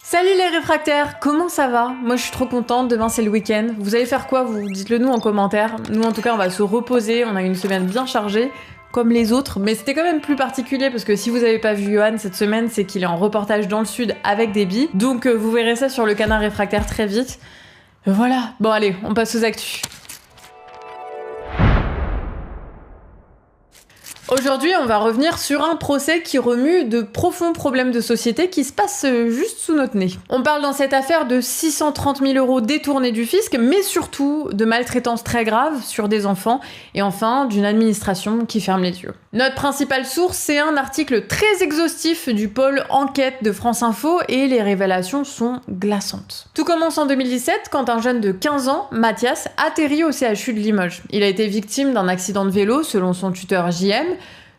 Salut les réfractaires, comment ça va? Moi je suis trop contente, demain c'est le week-end. Vous allez faire quoi vous? Dites-le nous en commentaire. Nous en tout cas on va se reposer, on a une semaine bien chargée, comme les autres. Mais c'était quand même plus particulier parce que si vous avez pas vu Johan cette semaine, c'est qu'il est en reportage dans le sud avec Déby. Donc vous verrez ça sur le canard réfractaire très vite. Voilà, bon allez, on passe aux actus. Aujourd'hui, on va revenir sur un procès qui remue de profonds problèmes de société qui se passent juste sous notre nez. On parle dans cette affaire de 630 000 € détournés du fisc, mais surtout de maltraitance très grave sur des enfants, et enfin d'une administration qui ferme les yeux. Notre principale source, c'est un article très exhaustif du pôle enquête de France Info, et les révélations sont glaçantes. Tout commence en 2017, quand un jeune de 15 ans, Mathias, atterrit au CHU de Limoges. Il a été victime d'un accident de vélo, selon son tuteur JM,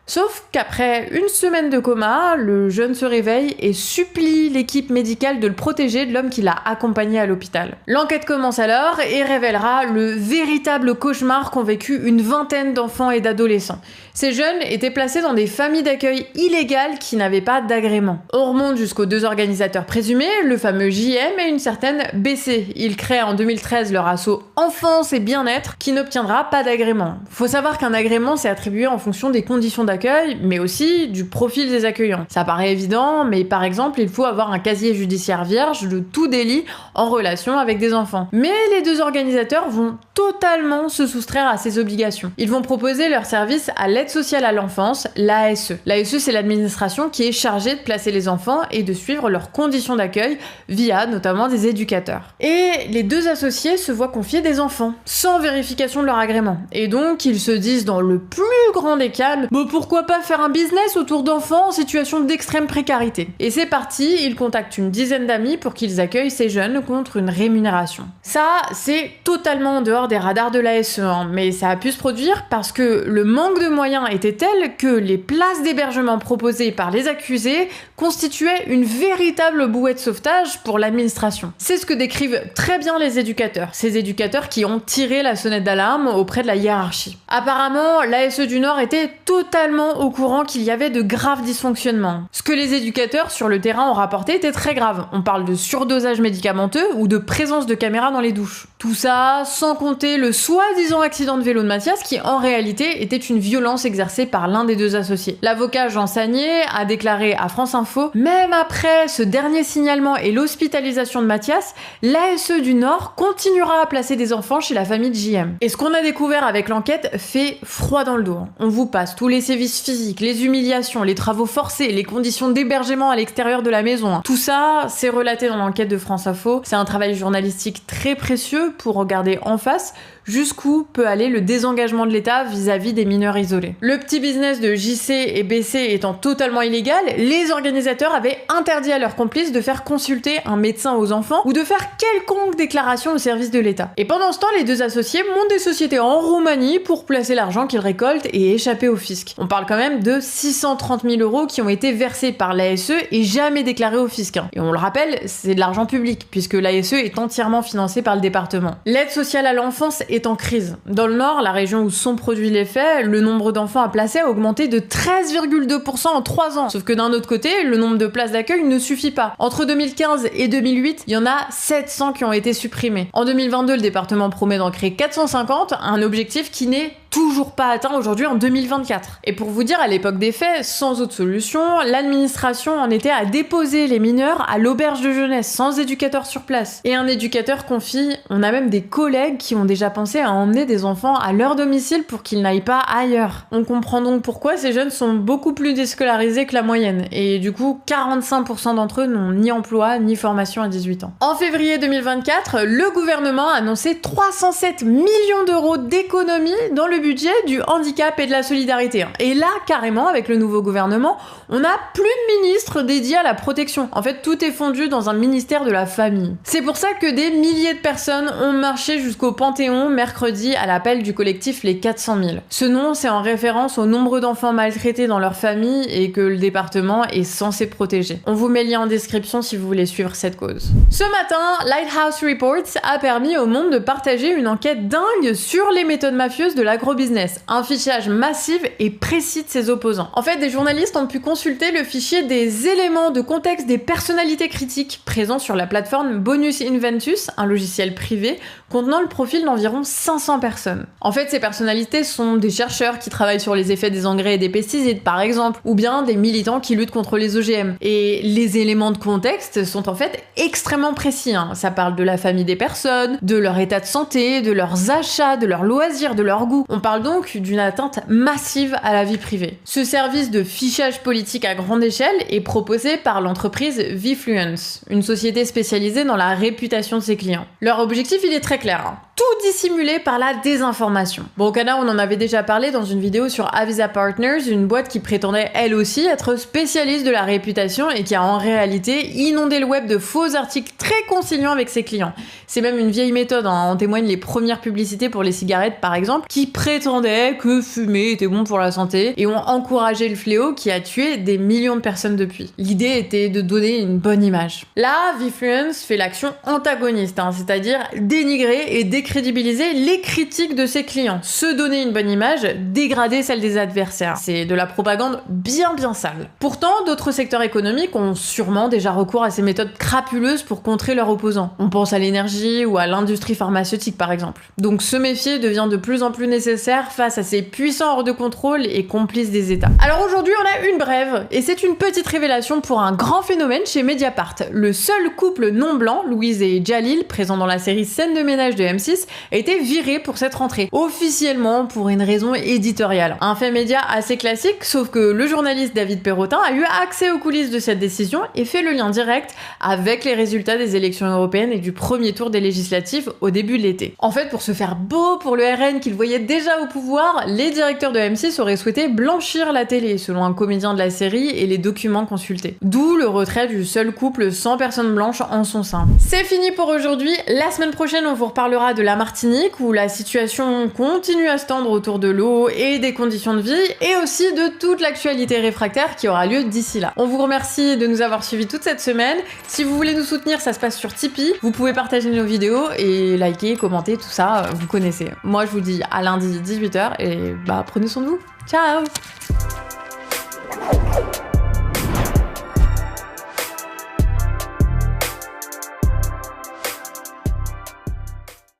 sauf qu'après une semaine de coma, le jeune se réveille et supplie l'équipe médicale de le protéger de l'homme qui l'a accompagné à l'hôpital. L'enquête commence alors et révélera le véritable cauchemar qu'ont vécu une vingtaine d'enfants et d'adolescents. Ces jeunes étaient placés dans des familles d'accueil illégales qui n'avaient pas d'agrément. On remonte jusqu'aux deux organisateurs présumés, le fameux JM et une certaine BC. Ils créent en 2013 leur asso Enfance et Bien-être qui n'obtiendra pas d'agrément. Faut savoir qu'un agrément c'est attribué en fonction des conditions d'accueil, mais aussi du profil des accueillants. Ça paraît évident, mais par exemple, il faut avoir un casier judiciaire vierge de tout délit en relation avec des enfants. Mais les deux organisateurs vont totalement se soustraire à ces obligations. Ils vont proposer leurs services à l'aide sociale à l'enfance, l'ASE. L'ASE, c'est l'administration qui est chargée de placer les enfants et de suivre leurs conditions d'accueil via notamment des éducateurs. Et les deux associés se voient confier des enfants, sans vérification de leur agrément. Et donc, ils se disent dans le plus grand des calmes, bon, pourquoi pas faire un business autour d'enfants en situation d'extrême précarité. Et c'est parti, ils contactent une dizaine d'amis pour qu'ils accueillent ces jeunes contre une rémunération. Ça, c'est totalement en dehors des radars de l'ASE, mais ça a pu se produire parce que le manque de moyens était tel que les places d'hébergement proposées par les accusés constituaient une véritable bouée de sauvetage pour l'administration. C'est ce que décrivent très bien les éducateurs, ces éducateurs qui ont tiré la sonnette d'alarme auprès de la hiérarchie. Apparemment, l'ASE du Nord était totalement au courant qu'il y avait de graves dysfonctionnements. Ce que les éducateurs sur le terrain ont rapporté était très grave. On parle de surdosage médicamenteux ou de présence de caméras dans les douches. Tout ça sans compter le soi-disant accident de vélo de Mathias qui en réalité était une violence exercée par l'un des deux associés. L'avocat Jean Sagnier a déclaré à France Info: même après ce dernier signalement et l'hospitalisation de Mathias, l'ASE du Nord continuera à placer des enfants chez la famille de JM. Et ce qu'on a découvert avec l'enquête fait froid dans le dos. On vous passe tous les sévices physiques, les humiliations, les travaux forcés, les conditions d'hébergement à l'extérieur de la maison. Tout ça, c'est relaté dans l'enquête de France Info. C'est un travail journalistique très précieux pour regarder en face jusqu'où peut aller le désengagement de l'État vis-à-vis des mineurs isolés. Le petit business de JC et BC étant totalement illégal, les organisateurs avaient interdit à leurs complices de faire consulter un médecin aux enfants ou de faire quelconque déclaration au service de l'État. Et pendant ce temps, les deux associés montent des sociétés en Roumanie pour placer l'argent qu'ils récoltent et échapper au fisc. On parle quand même de 630 000 € qui ont été versés par l'ASE et jamais déclarés au fisc. Et on le rappelle, c'est de l'argent public puisque l'ASE est entièrement financée par le département. L'aide sociale à l'enfance est en crise. Dans le Nord, la région où sont produits les faits, le nombre d'enfants à placer a augmenté de 13,2% en 3 ans. Sauf que d'un autre côté, le nombre de places d'accueil ne suffit pas. Entre 2015 et 2008, il y en a 700 qui ont été supprimés. En 2022, le département promet d'en créer 450, un objectif qui n'est toujours pas atteint aujourd'hui en 2024. Et pour vous dire, à l'époque des faits, sans autre solution, l'administration en était à déposer les mineurs à l'auberge de jeunesse, sans éducateur sur place. Et un éducateur confie: on a même des collègues qui ont déjà pensé à emmener des enfants à leur domicile pour qu'ils n'aillent pas ailleurs. On comprend donc pourquoi ces jeunes sont beaucoup plus déscolarisés que la moyenne. Et du coup, 45% d'entre eux n'ont ni emploi, ni formation à 18 ans. En février 2024, le gouvernement a annoncé 307 millions € d'économies dans le budget du handicap et de la solidarité. Et là, carrément, avec le nouveau gouvernement, on n'a plus de ministre dédié à la protection. En fait, tout est fondu dans un ministère de la famille. C'est pour ça que des milliers de personnes ont marché jusqu'au Panthéon mercredi à l'appel du collectif Les 400 000. Ce nom, c'est en référence au nombre d'enfants maltraités dans leur famille et que le département est censé protéger. On vous met le lien en description si vous voulez suivre cette cause. Ce matin, Lighthouse Reports a permis au monde de partager une enquête dingue sur les méthodes mafieuses de l'agroalimentaire l'agrobusiness, un fichage massif et précis de ses opposants. En fait, des journalistes ont pu consulter le fichier des éléments de contexte des personnalités critiques présents sur la plateforme Bonus Inventus, un logiciel privé contenant le profil d'environ 500 personnes. En fait, ces personnalités sont des chercheurs qui travaillent sur les effets des engrais et des pesticides, par exemple, ou bien des militants qui luttent contre les OGM. Et les éléments de contexte sont en fait extrêmement précis. Ça parle de la famille des personnes, de leur état de santé, de leurs achats, de leurs loisirs, de leurs goûts. On parle donc d'une atteinte massive à la vie privée. Ce service de fichage politique à grande échelle est proposé par l'entreprise Vfluence, une société spécialisée dans la réputation de ses clients. Leur objectif, il est très clair. Tout dissimulé par la désinformation. Bon, au Canada, on en avait déjà parlé dans une vidéo sur Avisa Partners, une boîte qui prétendait elle aussi être spécialiste de la réputation et qui a en réalité inondé le web de faux articles très conciliants avec ses clients. C'est même une vieille méthode, en témoignent les premières publicités pour les cigarettes par exemple, qui prétendaient que fumer était bon pour la santé et ont encouragé le fléau qui a tué des millions de personnes depuis. L'idée était de donner une bonne image. Là, Vfluence fait l'action antagoniste, c'est-à-dire dénigrer et décrédibiliser les critiques de ses clients, se donner une bonne image, dégrader celle des adversaires. C'est de la propagande bien sale. Pourtant, d'autres secteurs économiques ont sûrement déjà recours à ces méthodes crapuleuses pour contrer leurs opposants. On pense à l'énergie ou à l'industrie pharmaceutique par exemple. Donc se méfier devient de plus en plus nécessaire face à ces puissants hors de contrôle et complices des États. Alors aujourd'hui, on a une brève, et c'est une petite révélation pour un grand phénomène chez Mediapart. Le seul couple non blanc, Louise et Jalil, présent dans la série Scène de ménage de M6, a été viré pour cette rentrée, officiellement pour une raison éditoriale. Un fait média assez classique, sauf que le journaliste David Perrotin a eu accès aux coulisses de cette décision et fait le lien direct avec les résultats des élections européennes et du premier tour des législatives au début de l'été. En fait, pour se faire beau pour le RN qu'il voyait déjà au pouvoir, les directeurs de M6 auraient souhaité blanchir la télé, selon un comédien de la série et les documents consultés. D'où le retrait du seul couple sans personne blanche en son sein. C'est fini pour aujourd'hui. La semaine prochaine, on vous reparlera de la Martinique, où la situation continue à se tendre autour de l'eau et des conditions de vie, et aussi de toute l'actualité réfractaire qui aura lieu d'ici là. On vous remercie de nous avoir suivis toute cette semaine. Si vous voulez nous soutenir, ça se passe sur Tipeee. Vous pouvez partager nos vidéos et liker, commenter, tout ça, vous connaissez. Moi, je vous dis à lundi 18h et prenez soin de vous. Ciao!